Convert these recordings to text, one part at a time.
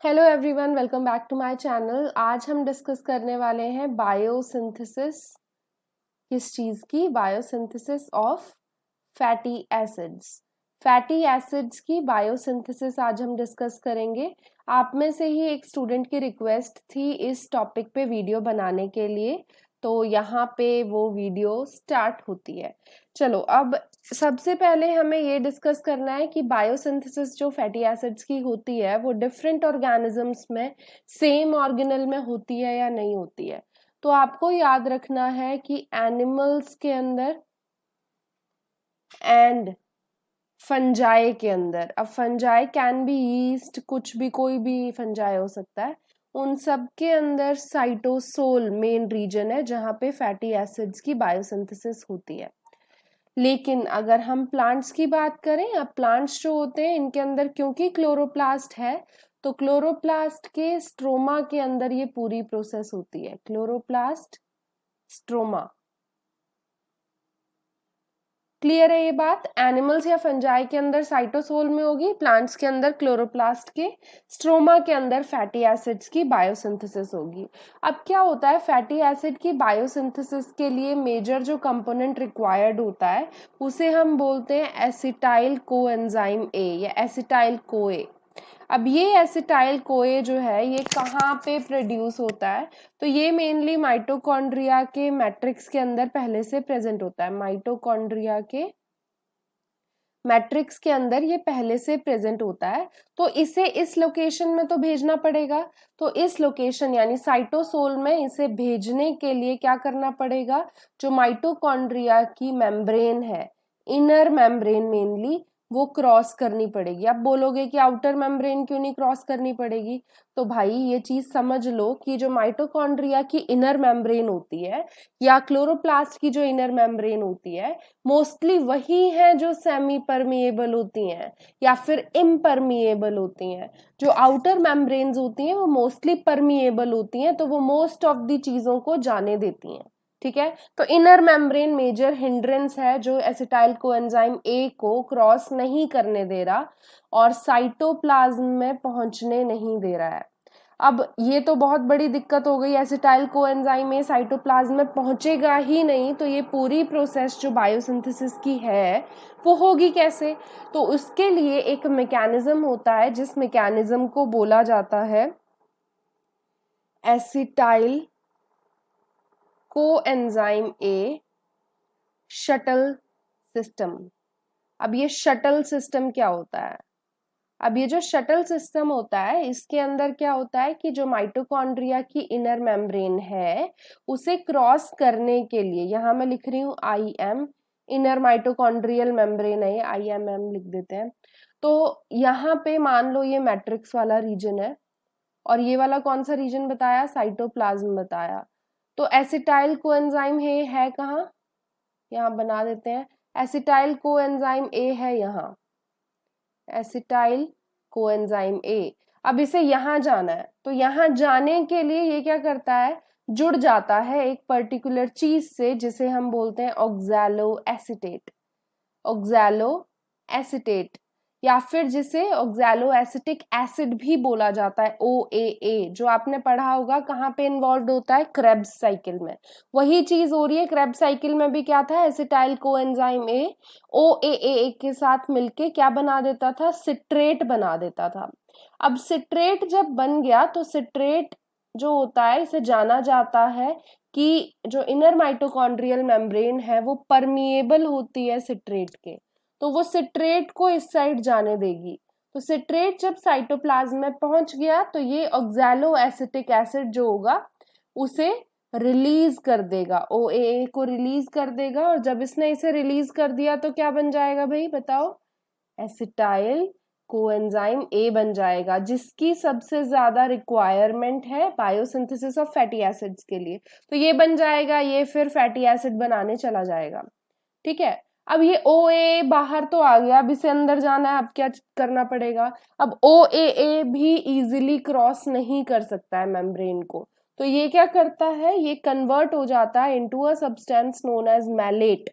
Hello everyone, welcome back to my channel. आज हम discuss करने वाले हैं बायोसिंथेसिस। किस चीज की? Biosynthesis of fatty acids. Fatty acids की बायोसिंथेसिस आज हम डिस्कस करेंगे। आप में से ही एक स्टूडेंट की रिक्वेस्ट थी इस टॉपिक पे वीडियो बनाने के लिए, तो यहाँ पे वो वीडियो स्टार्ट होती है। चलो, अब सबसे पहले हमें ये डिस्कस करना है कि बायोसिंथेसिस जो फैटी एसिड्स की होती है वो डिफरेंट ऑर्गेनिजम्स में सेम ऑर्गेनल में होती है या नहीं होती है। तो आपको याद रखना है कि एनिमल्स के अंदर एंड फंजाई के अंदर, अब फंजाई कैन बी यीस्ट, कुछ भी, कोई भी फंजाई हो सकता है, उन सब के अंदर साइटोसोल मेन रीजन है जहां पे फैटी एसिड्स की बायोसिंथेसिस होती है। लेकिन अगर हम प्लांट्स की बात करें, अब प्लांट्स जो होते हैं इनके अंदर क्योंकि क्लोरोप्लास्ट है, तो क्लोरोप्लास्ट के स्ट्रोमा के अंदर ये पूरी प्रोसेस होती है। क्लोरोप्लास्ट स्ट्रोमा, क्लियर है ये बात? एनिमल्स या फंजाई के अंदर साइटोसोल में होगी, प्लांट्स के अंदर क्लोरोप्लास्ट के स्ट्रोमा के अंदर फैटी एसिड्स की बायोसिंथेसिस होगी। अब क्या होता है, फैटी एसिड की बायोसिंथेसिस के लिए मेजर जो कंपोनेंट रिक्वायर्ड होता है उसे हम बोलते हैं एसिटाइल कोएंजाइम ए या एसिटाइल कोए। अब ये एसिटाइल कोए जो है ये कहाँ पे प्रोड्यूस होता है? तो ये मेनली माइटोकॉन्ड्रिया के मैट्रिक्स के अंदर पहले से प्रेजेंट होता है। माइटोकॉन्ड्रिया के मैट्रिक्स के अंदर ये पहले से प्रेजेंट होता है, तो इसे इस लोकेशन में तो भेजना पड़ेगा। तो इस लोकेशन यानी साइटोसोल में इसे भेजने के लिए क्या करना पड़ेगा? जो माइटोकॉन्ड्रिया की मेम्ब्रेन है, इनर मेम्ब्रेन मेनली, वो क्रॉस करनी पड़ेगी। आप बोलोगे कि आउटर मेम्ब्रेन क्यों नहीं क्रॉस करनी पड़ेगी? तो भाई ये चीज समझ लो कि जो माइटोकॉन्ड्रिया की इनर मेम्ब्रेन होती है या क्लोरोप्लास्ट की जो इनर मेम्ब्रेन होती है, मोस्टली वही है जो सेमी परमिएबल होती हैं या फिर इम्परमिएबल होती हैं। जो आउटर मेम्ब्रेन्स होती हैं वो मोस्टली परमिएबल होती हैं, तो वो मोस्ट ऑफ दी चीजों को जाने देती हैं। ठीक है, तो इनर मेम्ब्रेन मेजर हिंड्रेंस है जो एसिटाइल कोएंजाइम ए को क्रॉस नहीं करने दे रहा और साइटोप्लाज्म में पहुंचने नहीं दे रहा है। अब ये तो बहुत बड़ी दिक्कत हो गई, एसिटाइल कोएंजाइम ए साइटोप्लाज्म में पहुंचेगा ही नहीं, तो ये पूरी प्रोसेस जो बायोसिंथेसिस की है वो होगी कैसे? तो उसके लिए एक मैकेनिज्म होता है जिस मैकेनिज्म को बोला जाता है एसिटाइल कोएंजाइम ए शटल सिस्टम। अब ये शटल सिस्टम क्या होता है? अब ये जो शटल सिस्टम होता है इसके अंदर क्या होता है कि जो माइटोकॉन्ड्रिया की इनर मेम्ब्रेन है उसे क्रॉस करने के लिए, यहाँ मैं लिख रही हूँ IM, इनर माइटोकॉन्ड्रियल मेम्ब्रेन है, IMM लिख देते हैं। तो यहाँ पे मान लो ये मैट्रिक्स वाला रीजन है और ये वाला कौन सा रीजन बताया? साइटोप्लाज्म बताया। तो एसिटाइल कोएंजाइम है कहाँ? यहाँ बना देते हैं, एसिटाइल कोएंजाइम ए है यहाँ, एसिटाइल कोएंजाइम ए। अब इसे यहां जाना है, तो यहां जाने के लिए ये क्या करता है? जुड़ जाता है एक पर्टिकुलर चीज से जिसे हम बोलते हैं ऑक्सैलो एसिटेट। ऑक्सैलो एसिटेट या फिर जिसे ऑक्सैलो एसिटिक एसिड भी बोला जाता है, OAA, जो आपने पढ़ा होगा कहाँ पे इन्वॉल्व होता है? क्रेब्स साइकिल में। वही चीज हो रही है क्रेब्स साइकिल में भी। क्या था? एसिटाइल कोएंजाइम ए OAA के साथ मिलके क्या बना देता था? सिट्रेट बना देता था। अब सिट्रेट जब बन गया तो सिट्रेट जो होता है इसे जाना जाता है कि जो इनर माइटोकॉन्ड्रियल मेम्ब्रेन है वो परमिएबल होती है सिट्रेट के, तो वो सिट्रेट को इस साइड जाने देगी। तो सिट्रेट जब साइटोप्लाज्म में पहुंच गया तो ये ऑक्सैलो एसिटिक एसिड जो होगा उसे रिलीज कर देगा, OAA को रिलीज कर देगा। और जब इसने इसे रिलीज कर दिया तो क्या बन जाएगा भाई बताओ? एसिटाइल कोएंजाइम ए बन जाएगा, जिसकी सबसे ज्यादा रिक्वायरमेंट है बायोसिंथेसिस ऑफ फैटी एसिड्स के लिए। तो ये बन जाएगा, ये फिर फैटी एसिड बनाने चला जाएगा। ठीक है, अब ये OAA बाहर तो आ गया, अब इसे अंदर जाना है, अब क्या करना पड़ेगा? अब OAA भी इजीली क्रॉस नहीं कर सकता है मेम्ब्रेन को, तो ये क्या करता है? ये कन्वर्ट हो जाता है into a substance known as malate.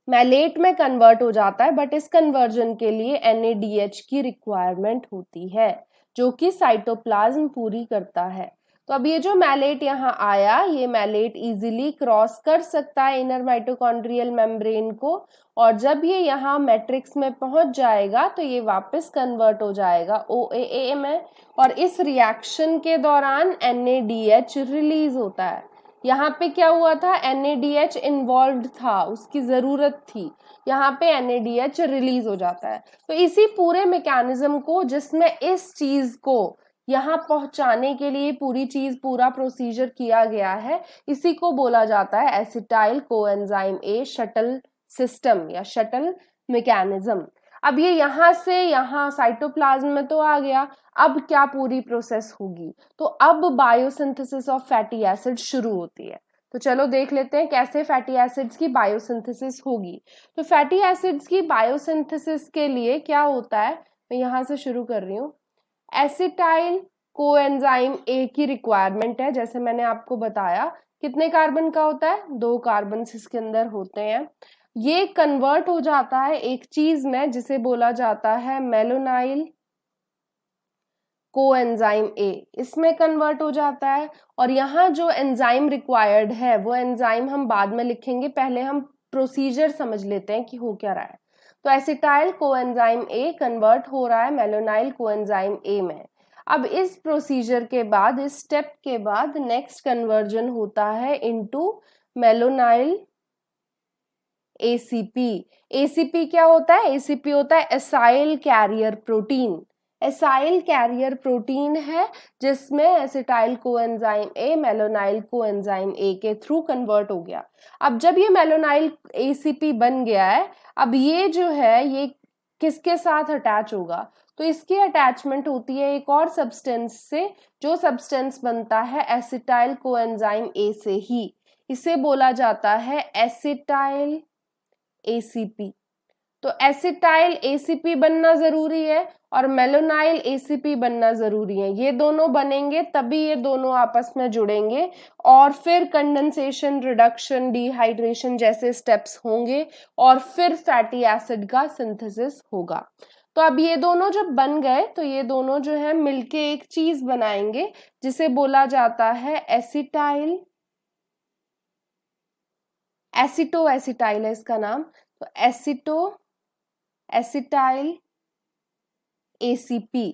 Malate में कन्वर्ट हो जाता है, बट इस कन्वर्जन के लिए NADH की रिक्वायरमेंट होती है। जो कि साइटोप्लाज्म पूरी करता है। तो अब ये जो मैलेट यहाँ आया, ये मैलेट इजीली क्रॉस कर सकता है इनर माइटोकॉन्ड्रियल मेम्ब्रेन को, और जब ये यहाँ मैट्रिक्स में पहुंच जाएगा तो ये वापस कन्वर्ट हो जाएगा OAA में, और इस रिएक्शन के दौरान NADH रिलीज होता है। यहाँ पे क्या हुआ था, NADH इन्वॉल्व था, उसकी जरूरत थी, यहाँ पे NADH रिलीज हो जाता है। तो इसी पूरे मैकेनिज्म को, जिसमें इस चीज को यहाँ पहुंचाने के लिए पूरी चीज, पूरा प्रोसीजर किया गया है, इसी को बोला जाता है एसिटाइल कोएंजाइम ए शटल सिस्टम या शटल मैकेनिज्म। अब ये यहाँ से यहाँ साइटोप्लाज्म में तो आ गया, अब क्या पूरी प्रोसेस होगी, तो अब बायोसिंथेसिस ऑफ फैटी एसिड शुरू होती है। तो चलो देख लेते हैं कैसे फैटी एसिड्स की बायोसिंथेसिस होगी। तो फैटी एसिड्स की बायोसिंथेसिस के लिए क्या होता है, मैं यहाँ से शुरू कर रही हूँ। एसिटाइल कोएंजाइम ए की रिक्वायरमेंट है, जैसे मैंने आपको बताया। कितने कार्बन का होता है, 2 कार्बन इसके अंदर होते हैं। ये कन्वर्ट हो जाता है एक चीज में जिसे बोला जाता है मेलोनाइल कोएंजाइम ए, इसमें कन्वर्ट हो जाता है। और यहाँ जो एंजाइम रिक्वायर्ड है वो एंजाइम हम बाद में लिखेंगे, पहले हम प्रोसीजर समझ लेते हैं कि हो क्या रहा है। तो एसिटाइल कोएंजाइम ए कन्वर्ट हो रहा है मेलोनाइल कोएंजाइम ए में। अब इस प्रोसीजर के बाद, इस स्टेप के बाद नेक्स्ट कन्वर्जन होता है इनटू मेलोनाइल ACP। ACP क्या होता है, ACP होता है acyl carrier protein. Acyl carrier protein है जिसमें acetyl coenzyme A malonyl coenzyme A के थ्रू कन्वर्ट हो गया। अब जब ये मेलोनाइल ACP बन गया है, अब ये जो है ये किसके साथ अटैच होगा, तो इसकी अटैचमेंट होती है एक और सब्सटेंस से, जो सब्सटेंस बनता है एसिटाइल कोएंजाइम ए से ही। इसे बोला जाता है एसिटाइल ACP। तो एसिटाइल ACP बनना जरूरी है और मेलोनाइल ACP बनना जरूरी है। ये दोनों बनेंगे तभी ये दोनों आपस में जुड़ेंगे, और फिर कंडेंसेशन, रिडक्शन, डिहाइड्रेशन जैसे स्टेप्स होंगे, और फिर फैटी एसिड का सिंथेसिस होगा। तो अब ये दोनों जब बन गए तो ये दोनों जो है मिलके एक चीज बनाएंगे जिसे बोला जाता है एसिटाइल, एसिटो एसिटाइल है इसका नाम। तो एसिटो एसिटाइल ACP,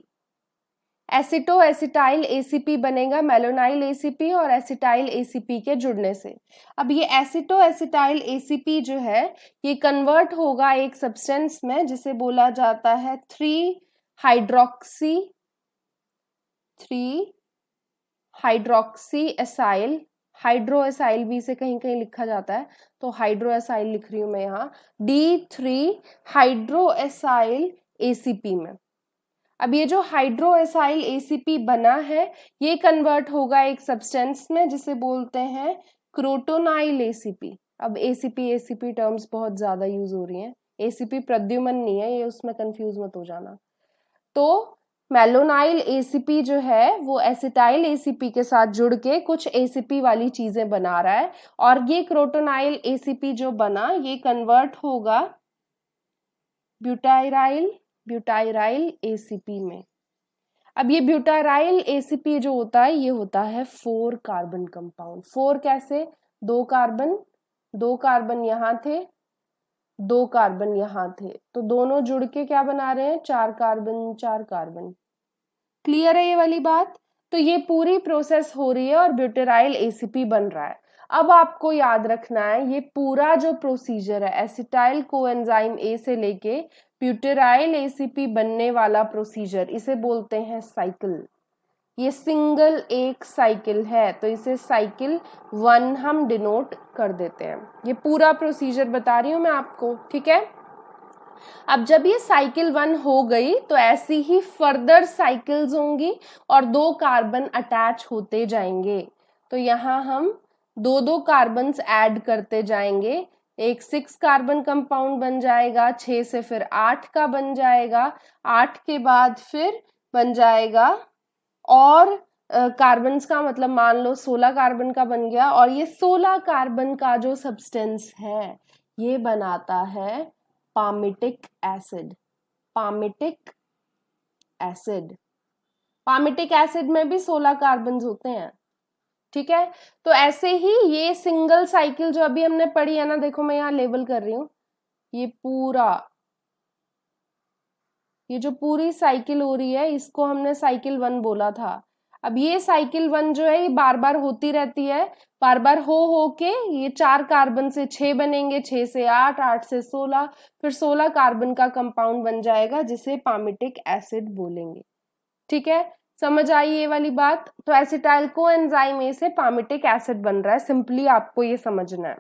एसिटो एसिटाइल ACP बनेगा मेलोनाइल ACP और एसिटाइल ACP के जुड़ने से। अब ये एसिटो एसिटाइल ACP जो है ये कन्वर्ट होगा एक सब्सटेंस में जिसे बोला जाता है 3 हाइड्रोक्सी एसाइल। हाइड्रो एसाइल भी इसे कहीं कहीं लिखा जाता है, तो हाइड्रो एसाइल लिख रही हूं मैं यहाँ, D3 हाइड्रो एसाइल ACP में। अब ये जो हाइड्रो एसाइल ACP बना है ये कन्वर्ट होगा एक सब्सटेंस में जिसे बोलते हैं क्रोटोनाइल ACP। अब ACP टर्म्स बहुत ज्यादा यूज हो रही हैं, ACP प्रद्युमन नहीं है ये, उसमें कंफ्यूज मत हो जाना। तो मेलोनाइल ACP जो है वो एसिटाइल ACP के साथ जुड़ के कुछ ACP वाली चीजें बना रहा है, और ये क्रोटोनाइल ACP जो बना ये कन्वर्ट होगा ब्यूटाइराइल ACP में। अब ये ब्यूटाइराइल ACP जो होता है ये होता है 4 कार्बन कंपाउंड। 4 कैसे, 2 कार्बन यहाँ थे, 2 कार्बन यहाँ थे, तो दोनों जुड़ के क्या बना रहे हैं, 4 कार्बन। क्लियर है ये वाली बात। तो ये पूरी प्रोसेस हो रही है और ब्यूटाइराइल ACP बन रहा है। अब आपको याद रखना है ये पूरा जो प्रोसीजर है एसिटाइल कोएंजाइम ए से लेके ब्यूटाइराइल ACP बनने वाला प्रोसीजर, इसे बोलते हैं साइकिल। ये सिंगल एक साइकिल है, तो इसे साइकिल 1 हम डिनोट कर देते हैं। ये पूरा प्रोसीजर बता रही हूं मैं आपको, ठीक है। अब जब ये साइकिल 1 हो गई तो ऐसी ही फर्दर साइकिल्स होंगी और 2 कार्बन अटैच होते जाएंगे। तो यहाँ हम 2 कार्बन्स ऐड करते जाएंगे, एक 6 कार्बन कंपाउंड बन जाएगा, 6 से फिर 8 का बन जाएगा, 8 के बाद फिर बन जाएगा और कार्बन्स का मतलब मान लो 16 कार्बन का बन गया, और ये 16 कार्बन का जो सब्सटेंस है ये बनाता है पामिटिक एसिड। पामिटिक एसिड में भी 16 कार्बन होते हैं, ठीक है। तो ऐसे ही ये सिंगल साइकिल जो अभी हमने पढ़ी है ना, देखो मैं यहाँ लेबल कर रही हूँ, ये पूरा, ये जो पूरी साइकिल हो रही है इसको हमने साइकिल 1 बोला था। अब ये साइकिल 1 जो है ये बार बार होती रहती है, बार बार हो के ये 4 कार्बन से 6 बनेंगे, 6 से 8, 8 से 16, फिर 16 कार्बन का कंपाउंड बन जाएगा जिसे पामिटिक एसिड बोलेंगे, ठीक है। समझ आई ये वाली बात? तो एसिटाइल कोएंजाइम ए से पामिटिक एसिड बन रहा है, सिंपली आपको ये समझना है।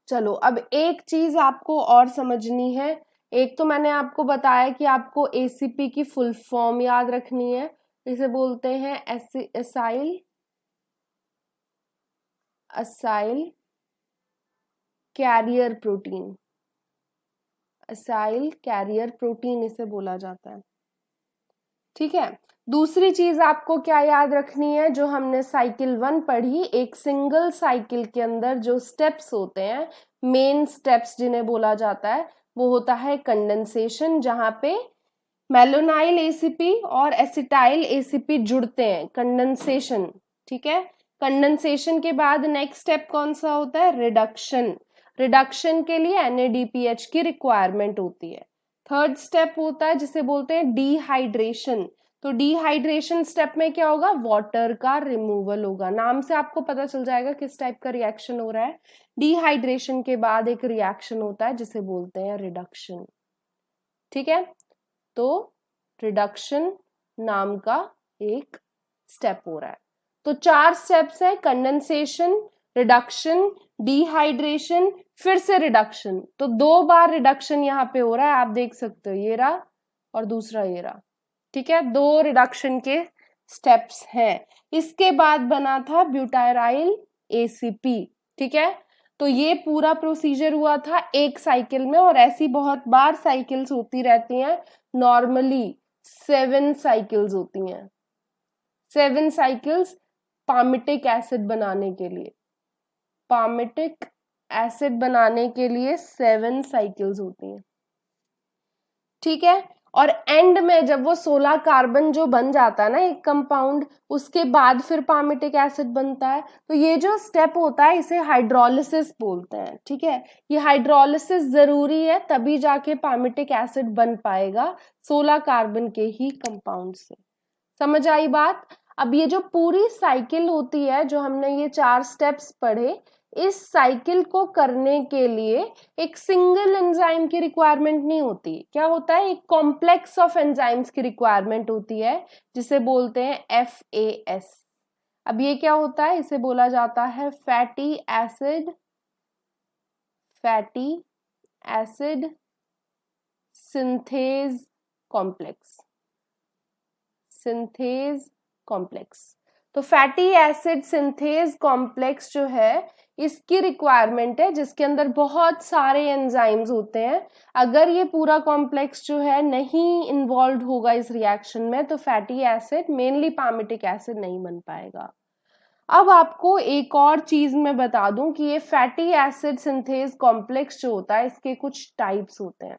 चलो अब एक चीज आपको और समझनी है। एक तो मैंने आपको बताया कि आपको एसीपी की फुल फॉर्म याद रखनी है, इसे बोलते हैं acyl acyl carrier protein, acyl carrier protein इसे बोला जाता है, ठीक है। दूसरी चीज आपको क्या याद रखनी है, जो हमने साइकिल 1 पढ़ी, एक सिंगल साइकिल के अंदर जो स्टेप्स होते हैं, मेन स्टेप्स जिन्हें बोला जाता है, वो होता है कंडेंसेशन, जहां पे मेलोनाइल एसीपी और एसिटाइल एसीपी जुड़ते हैं, कंडेंसेशन, ठीक है। कंडेंसेशन के बाद नेक्स्ट स्टेप कौन सा होता है, रिडक्शन। रिडक्शन के लिए NADPH की रिक्वायरमेंट होती है। थर्ड स्टेप होता है जिसे बोलते हैं डिहाइड्रेशन। तो डिहाइड्रेशन स्टेप में क्या होगा, वाटर का रिमूवल होगा। नाम से आपको पता चल जाएगा किस टाइप का रिएक्शन हो रहा है। डिहाइड्रेशन के बाद एक रिएक्शन होता है जिसे बोलते हैं रिडक्शन, ठीक है। तो रिडक्शन नाम का एक स्टेप हो रहा है। तो 4 स्टेप्स है, कंडेंसेशन, रिडक्शन, डिहाइड्रेशन, फिर से रिडक्शन। तो 2 बार रिडक्शन यहाँ पे हो रहा है, आप देख सकते हो, ये रहा और दूसरा ये रहा, ठीक है। 2 रिडक्शन के स्टेप्स हैं। इसके बाद बना था ब्यूटाइराइल एसीपी, ठीक है। तो ये पूरा प्रोसीजर हुआ था एक साइकिल में, और ऐसी बहुत बार साइकिल्स होती रहती हैं। नॉर्मली 7 साइकिल्स होती हैं, 7 साइकिल्स पामिटिक एसिड बनाने के लिए, पामिटिक एसिड बनाने के लिए 7 साइकिल्स होती हैं, ठीक है। और एंड में जब वो 16 कार्बन जो बन जाता है ना एक कंपाउंड, उसके बाद फिर पामिटिक एसिड बनता है। तो ये जो स्टेप होता है इसे हाइड्रोलिसिस बोलते हैं, ठीक है। ये हाइड्रोलिसिस जरूरी है, तभी जाके पामिटिक एसिड बन पाएगा 16 कार्बन के ही कंपाउंड से। समझ आई बात? अब ये जो पूरी साइकिल होती है, जो हमने ये 4 स्टेप्स पढ़े, इस साइकिल को करने के लिए एक सिंगल एंजाइम की रिक्वायरमेंट नहीं होती। क्या होता है, एक कॉम्प्लेक्स ऑफ एंजाइम्स की रिक्वायरमेंट होती है, जिसे बोलते हैं FAS। अब ये क्या होता है, इसे बोला जाता है fatty acid synthase complex, synthase complex. तो फैटी एसिड सिंथेज कॉम्प्लेक्स जो है, इसकी रिक्वायरमेंट है, जिसके अंदर बहुत सारे एंजाइम्स होते हैं। अगर ये पूरा कॉम्प्लेक्स जो है नहीं इन्वॉल्व होगा इस रिएक्शन में, तो fatty acid, mainly palmitic acid, नहीं बन पाएगा। अब आपको एक और चीज मैं बता दूं कि ये फैटी एसिड सिंथेज कॉम्प्लेक्स जो होता है, इसके कुछ टाइप्स होते हैं।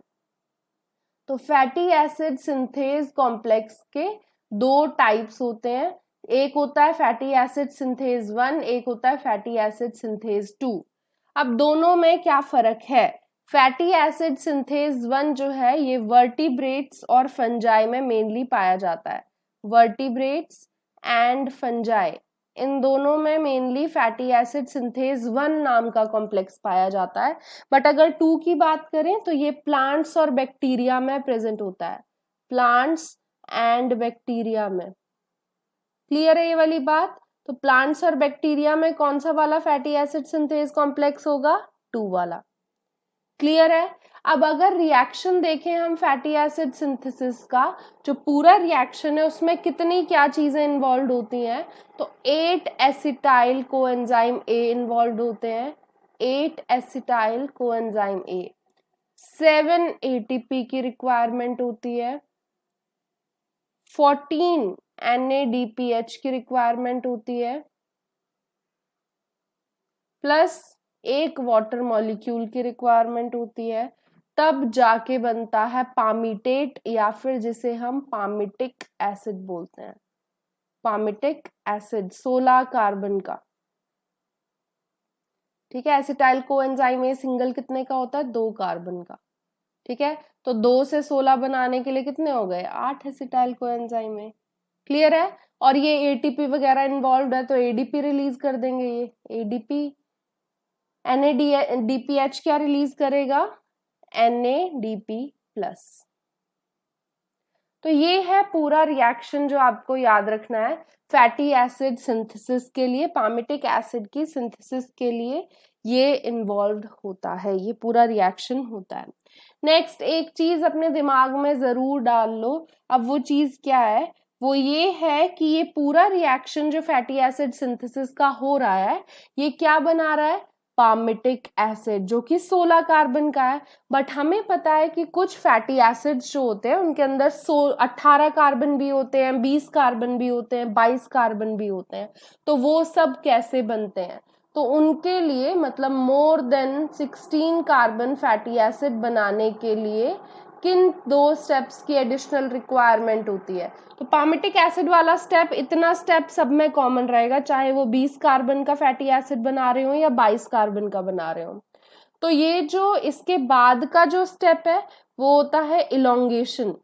तो फैटी एसिड सिंथेज कॉम्प्लेक्स के 2 टाइप्स होते हैं। एक होता है फैटी एसिड सिंथेज 1, एक होता है फैटी एसिड सिंथेज 2। अब दोनों में क्या फर्क है? फैटी एसिड सिंथेज 1 जो है, ये वर्टिब्रेट्स और फंजाई में मेनली पाया जाता है। वर्टिब्रेट्स एंड फंजाई, इन दोनों में मेनली फैटी एसिड सिंथेज 1 नाम का कॉम्प्लेक्स पाया जाता है। बट अगर 2 की बात करें तो ये प्लांट्स और बैक्टीरिया में प्रेजेंट होता है, प्लांट्स एंड बैक्टीरिया में। क्लियर है ये वाली बात? तो प्लांट्स और बैक्टीरिया में कौन सा वाला फैटी एसिड सिंथेज कॉम्प्लेक्स होगा? 2 वाला। क्लियर है? अब अगर रिएक्शन देखें हम फैटी एसिड सिंथेसिस का, जो पूरा रिएक्शन है उसमें कितनी क्या चीजें इन्वॉल्व होती हैं, तो 8 एसिटाइल कोएंजाइम ए इन्वॉल्व होते हैं, 8 एसिटाइल कोएंजाइम ए, 7 ATP की रिक्वायरमेंट होती है, 14 NADPH की रिक्वायरमेंट होती है, प्लस एक वाटर मॉलिक्यूल की रिक्वायरमेंट होती है, तब जाके बनता है पामिटेट, या फिर जिसे हम पामिटिक एसिड बोलते हैं। पामिटिक एसिड 16 कार्बन का, ठीक है। एसिटाइल कोएंजाइम में सिंगल कितने का होता है? 2 कार्बन का, ठीक है। तो 2 से 16 बनाने के लिए कितने हो गए? 8 एसिटाइल कोएंजाइम में। क्लियर है? और ये एटीपी वगैरह इन्वॉल्व है तो एडीपी रिलीज कर देंगे। ये एडीपी, NADPH क्या रिलीज करेगा? NADP plus. तो ये है पूरा रिएक्शन जो आपको याद रखना है फैटी एसिड सिंथेसिस के लिए, पामिटिक एसिड की सिंथेसिस के लिए ये इन्वॉल्व होता है, ये पूरा रिएक्शन होता है। नेक्स्ट एक चीज अपने दिमाग में जरूर डाल लो। अब वो चीज क्या है? वो ये है कि ये पूरा रिएक्शन जो फैटी एसिड सिंथेसिस का हो रहा है, ये क्या बना रहा है? पामिटिक एसिड, जो कि 16 कार्बन का है। बट हमें पता है कि कुछ फैटी एसिड्स जो होते हैं उनके अंदर 18 कार्बन भी होते हैं, 20 कार्बन भी होते हैं, 22 कार्बन भी होते हैं। तो वो सब कैसे बनते हैं? तो उनके लिए मतलब more than 16 carbon fatty acid बनाने के लिए किन 2 स्टेप्स की एडिशनल रिक्वायरमेंट होती है? तो पामिटिक एसिड वाला स्टेप, इतना स्टेप सब में कॉमन रहेगा, चाहे वो 20 कार्बन का फैटी एसिड बना रहे हो या 22 कार्बन का बना रहे हो। तो ये जो इसके बाद का जो स्टेप है वो होता है इलोंगेशन।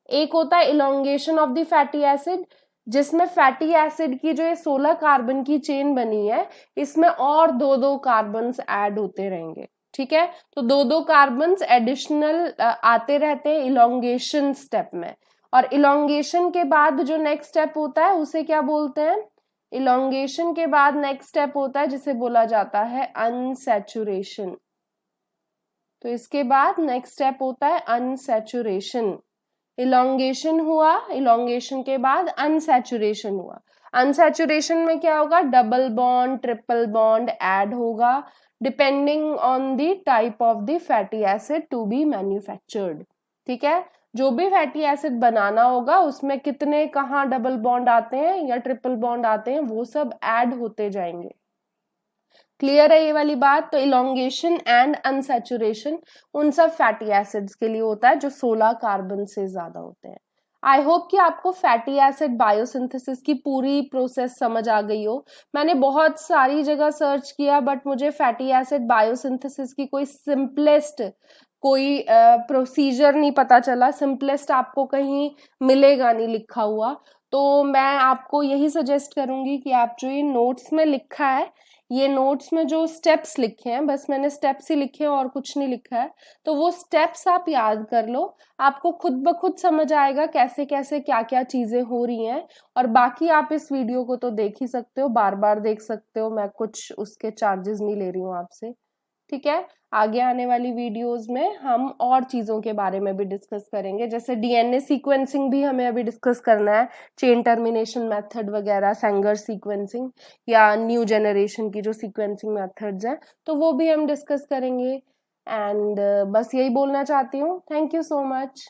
एक होता है elongation of the fatty acid, जिसमें फैटी एसिड की जो ये 16 कार्बन की चेन बनी है, इसमें और 2-2 कार्बन्स ऐड होते रहेंगे, ठीक है। तो 2-2 कार्बन्स एडिशनल आते रहते हैं इलोंगेशन स्टेप में। और इलोंगेशन के बाद जो नेक्स्ट स्टेप होता है उसे क्या बोलते हैं? इलोंगेशन के बाद नेक्स्ट स्टेप होता है जिसे बोला जाता है अनसैचुरेशन। तो इसके बाद नेक्स्ट स्टेप होता है अनसैचुरेशन। इलोंगेशन हुआ, इलोंगेशन के बाद अनसैचुरेशन हुआ। अनसैचुरेशन में क्या होगा? Double bond, triple bond add होगा depending on the type of the fatty acid to be manufactured, ठीक है। जो भी फैटी एसिड बनाना होगा उसमें कितने कहाँ डबल बॉन्ड आते हैं या ट्रिपल बॉन्ड आते हैं, वो सब ऐड होते जाएंगे। क्लियर है ये वाली बात? तो इलोंगेशन एंड अनसैचुरेशन उन सब फैटी एसिड्स के लिए होता है जो 16 कार्बन से ज्यादा होते हैं। आई होप कि आपको फैटी एसिड बायोसिंथेसिस की पूरी प्रोसेस समझ आ गई हो। मैंने बहुत सारी जगह सर्च किया बट मुझे फैटी एसिड बायोसिंथेसिस की कोई सिंपलेस्ट कोई प्रोसीजर नहीं पता चला। सिंपलेस्ट आपको कहीं मिलेगा नहीं लिखा हुआ। तो मैं आपको यही सजेस्ट करूंगी कि आप जो ये नोट्स में लिखा है, ये नोट्स में जो स्टेप्स लिखे हैं, बस मैंने स्टेप्स ही लिखे हैं और कुछ नहीं लिखा है, तो वो स्टेप्स आप याद कर लो। आपको खुद ब खुद समझ आएगा कैसे कैसे क्या क्या चीजें हो रही हैं। और बाकी आप इस वीडियो को तो देख ही सकते हो, बार बार देख सकते हो, मैं कुछ उसके चार्जेस नहीं ले रही हूँ आपसे, ठीक है। आगे आने वाली वीडियोस में हम और चीजों के बारे में भी डिस्कस करेंगे, जैसे डीएनए सीक्वेंसिंग भी हमें अभी डिस्कस करना है, चेन टर्मिनेशन मेथड वगैरह, सेंगर सीक्वेंसिंग या न्यू जनरेशन की जो सीक्वेंसिंग मेथड्स हैं, तो वो भी हम डिस्कस करेंगे। एंड बस यही बोलना चाहती हूँ। Thank you so much.